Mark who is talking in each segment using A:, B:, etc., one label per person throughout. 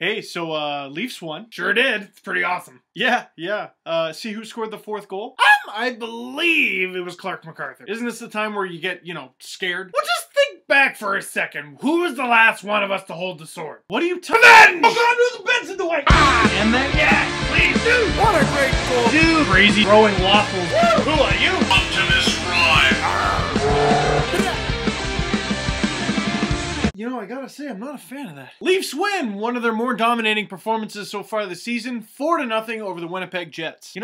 A: Hey, so Leafs won.
B: Sure did. It's pretty awesome.
A: Yeah. See who scored the fourth goal?
B: I believe it was Clark MacArthur.
A: Isn't this the time where you get, scared?
B: Well, just think back for a second. Who was the last one of us to hold the sword?
A: What are you
B: And then! Go to the bench in the way!
A: And then,
B: Yes, please do!
A: what a great goal!
B: Dude!
A: Crazy throwing waffles.
B: Who are you?
C: Optimus Prime.
A: I gotta say, I'm not a fan of that. Leafs win one of their more dominating performances so far this season, 4-0 over the Winnipeg Jets. It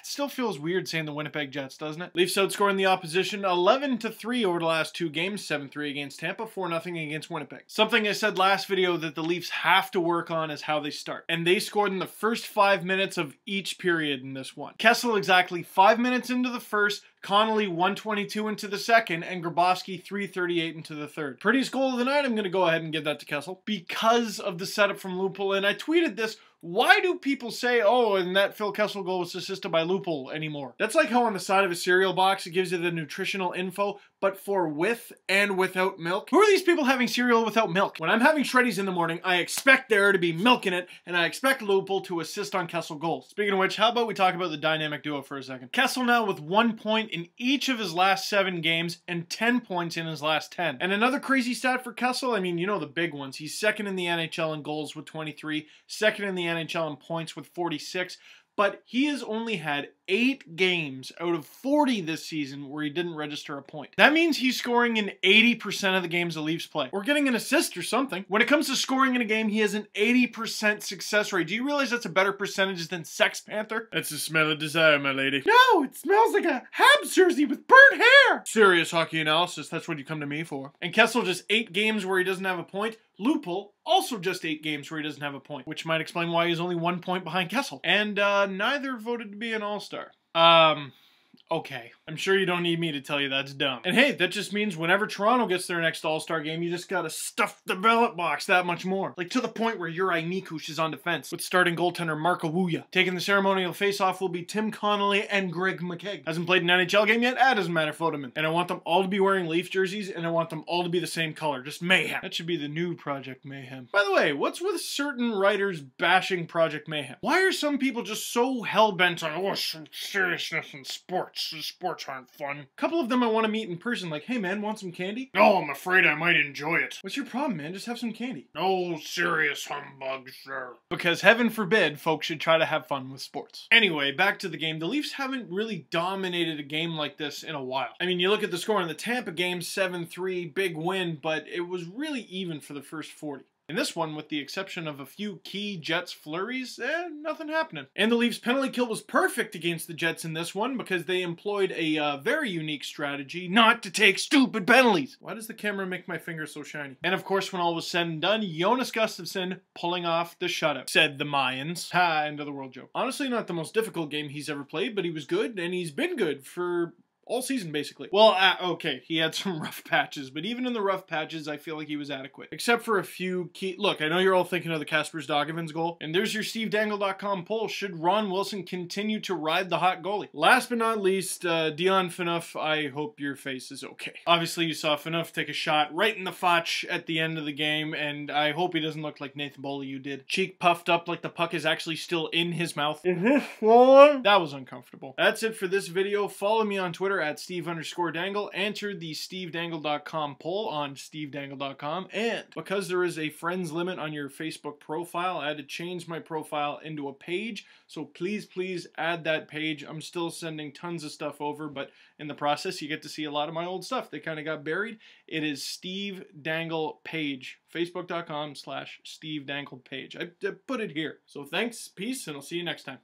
A: still feels weird saying the Winnipeg Jets, doesn't it? Leafs outscoring the opposition 11-3 over the last 2 games, 7-3 against Tampa, 4-0 against Winnipeg. Something I said last video that the Leafs have to work on is how they start. And they scored in the first 5 minutes of each period in this one. Kessel exactly 5 minutes into the first, Connolly 1:22 into the second, and Grabowski 3:38 into the third. Prettiest goal of the night, I'm going to go ahead and give that to Kessel. Because of the setup from Lupul, and I tweeted this, why do people say, oh, and that Phil Kessel goal was assisted by Lupul anymore? That's like how on the side of a cereal box, it gives you the nutritional info, but for with and without milk. Who are these people having cereal without milk? When I'm having Shreddies in the morning, I expect there to be milk in it, and I expect Lupul to assist on Kessel goals. Speaking of which, how about we talk about the dynamic duo for a second? Kessel now with 1 point in each of his last 7 games, and 10 points in his last 10. And another crazy stat for Kessel, I mean, the big ones. He's second in the NHL in goals with 23, second in the NHL in points with 46, but he has only had 8 games out of 40 this season where he didn't register a point. That means he's scoring in 80% of the games the Leafs play, or getting an assist or something. When it comes to scoring in a game, he has an 80% success rate. Do you realize that's a better percentage than Sex Panther?
B: That's the smell of desire, my lady.
A: No, it smells like a Habs jersey with burnt hair. Serious hockey analysis, that's what you come to me for. And Kessel just 8 games where he doesn't have a point. Lupul also just 8 games where he doesn't have a point, which might explain why he's only 1 point behind Kessel. And neither voted to be an all-star. Okay. I'm sure you don't need me to tell you that's dumb. And hey, that just means whenever Toronto gets their next All-Star game, you just gotta stuff the ballot box that much more. Like to the point where Juraj Mikuš is on defense, with starting goaltender Marko Wuja. Taking the ceremonial face-off will be Tim Connolly and Greg McKegg. Hasn't played an NHL game yet? That doesn't matter, vote him in. And I want them all to be wearing Leaf jerseys, and I want them all to be the same color. Just mayhem. That should be the new Project Mayhem. By the way, what's with certain writers bashing Project Mayhem? Why are some people just so hell-bent on, some seriousness in sports? Sports aren't fun. A couple of them I want to meet in person, like, hey man, want some candy?
B: No, I'm afraid I might enjoy it.
A: What's your problem, man? Just have some candy.
B: No serious humbug, sir.
A: Because heaven forbid folks should try to have fun with sports. Anyway, back to the game. The Leafs haven't really dominated a game like this in a while. I mean, you look at the score in the Tampa game, 7-3, big win, but it was really even for the first 40. In this one, with the exception of a few key Jets flurries, nothing happening. And the Leafs' penalty kill was perfect against the Jets in this one because they employed a very unique strategy not to take stupid penalties. Why does the camera make my finger so shiny? And of course, when all was said and done, Jonas Gustafsson pulling off the shutout, said the Mayans. Ha, end of the world joke. Honestly, not the most difficult game he's ever played, but he was good, and he's been good for all season, basically. Well, okay, he had some rough patches, but even in the rough patches, I feel like he was adequate. Except for a few key... Look, I know you're all thinking of the Kaspers Daugavins goal, and there's your SteveDangle.com poll. Should Ron Wilson continue to ride the hot goalie? Last but not least, Dion Phaneuf, I hope your face is okay. Obviously, you saw Phaneuf take a shot right in the fotch at the end of the game, and I hope he doesn't look like Nathan Beaulieu did. Cheek puffed up like the puck is actually still in his mouth. That was uncomfortable. That's it for this video. Follow me on Twitter at Steve_Dangle, answered the SteveDangle.com poll on SteveDangle.com, and because there is a friends limit on your Facebook profile, I had to change my profile into a page, so please add that page. I'm still sending tons of stuff over, but in the process, you get to see a lot of my old stuff. They kind of got buried. It is Steve Dangle page, Facebook.com/Steve Dangle page. I put it here. So thanks, peace, and I'll see you next time.